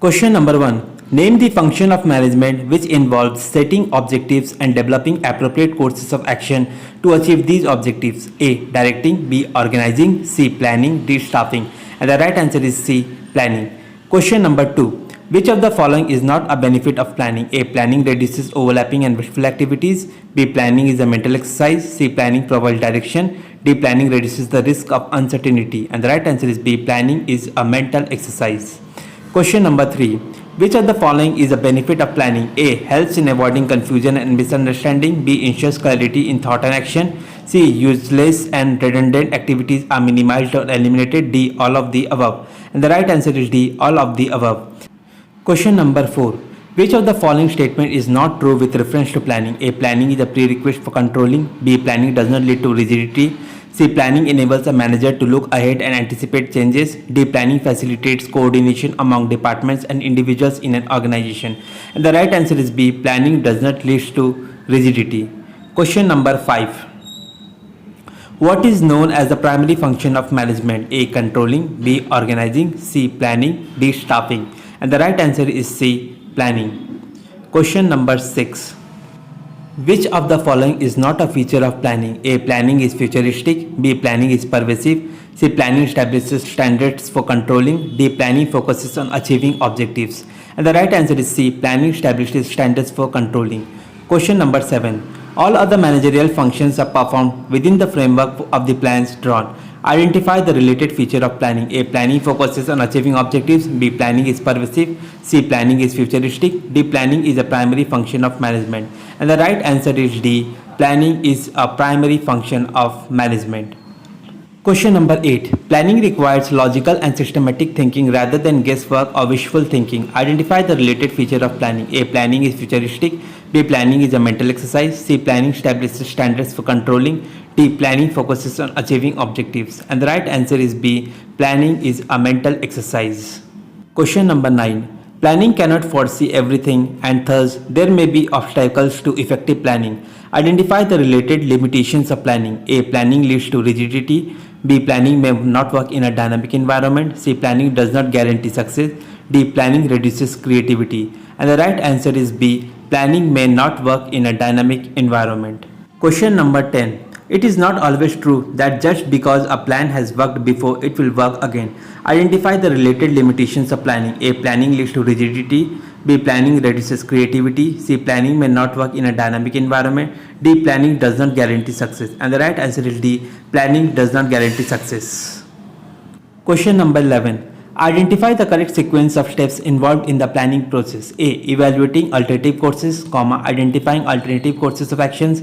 Question number 1. Name the function of management which involves setting objectives and developing appropriate courses of action to achieve these objectives. A. Directing. B. Organizing. C. Planning. D. Staffing. And the right answer is C. Planning. Question number 2. Which of the following is not a benefit of planning? A. Planning reduces overlapping and wasteful activities. B. Planning is a mental exercise. C. Planning provides direction. D. Planning reduces the risk of uncertainty. And the right answer is B. Planning is a mental exercise. Question number 3. Which of the following is a benefit of planning? A. Helps in avoiding confusion and misunderstanding. B. Ensures clarity in thought and action. C. Useless and redundant activities are minimized or eliminated. D. All of the above. And the right answer is D. All of the above. Question number 4. Which of the following statement is not true with reference to planning? A. Planning is a prerequisite for controlling. B. Planning does not lead to rigidity. C. Planning enables a manager to look ahead and anticipate changes. D. Planning facilitates coordination among departments and individuals in an organization. And the right answer is B. Planning does not lead to rigidity. Question number 5. What is known as the primary function of management? A. Controlling. B. Organizing. C. Planning. D. Staffing. And the right answer is C. Planning. Question number 6. Which of the following is not a feature of planning? A. Planning is futuristic. B. Planning is pervasive. C. Planning establishes standards for controlling. D. Planning focuses on achieving objectives. And the right answer is C. Planning establishes standards for controlling. Question number 7. All other managerial functions are performed within the framework of the plans drawn. Identify the related feature of planning. A. Planning focuses on achieving objectives. B. Planning is pervasive. C. Planning is futuristic. D. Planning is a primary function of management. And the right answer is D. Planning is a primary function of management. Question number 8. Planning requires logical and systematic thinking rather than guesswork or wishful thinking. Identify the related feature of planning. A. Planning is futuristic. B. Planning is a mental exercise. C. Planning establishes standards for controlling. D. Planning focuses on achieving objectives. And the right answer is B. Planning is a mental exercise. Question number 9. Planning cannot foresee everything and thus there may be obstacles to effective planning. Identify the related limitations of planning. A. Planning leads to rigidity. B. Planning may not work in a dynamic environment. C. Planning does not guarantee success. D. Planning reduces creativity. And the right answer is B. Planning may not work in a dynamic environment. Question number 10. It is not always true that just because a plan has worked before, it will work again. Identify the related limitations of planning. A. Planning leads to rigidity. B. Planning reduces creativity. C. Planning may not work in a dynamic environment. D. Planning does not guarantee success. And the right answer is D. Planning does not guarantee success. Question number 11. Identify the correct sequence of steps involved in the planning process. A. Evaluating alternative courses, identifying alternative courses of actions,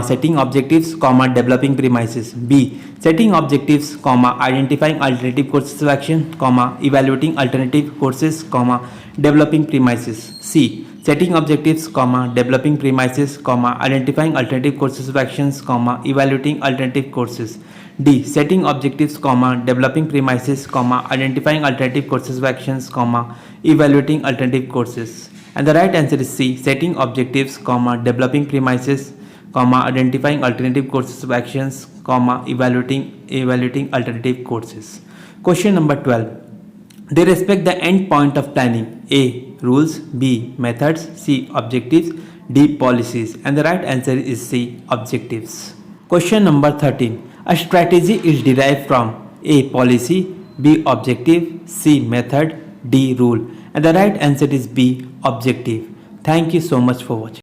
setting objectives, developing premises. B. Setting objectives, identifying alternative courses of action, evaluating alternative courses, developing premises. C. Setting objectives, developing premises, identifying alternative courses of actions, evaluating alternative courses. D. Setting objectives, developing premises, identifying alternative courses of actions, evaluating alternative courses. And the right answer is C. Setting objectives, developing premises, identifying alternative courses of actions, evaluating alternative courses. Question number 12. They respect the end point of planning. A. Rules. B. Methods. C. Objectives. D. Policies. And the right answer is C. Objectives. Question number 13. A strategy is derived from A. Policy. B. Objective. C. Method. D. Rule. And the right answer is B. Objective. Thank you so much for watching.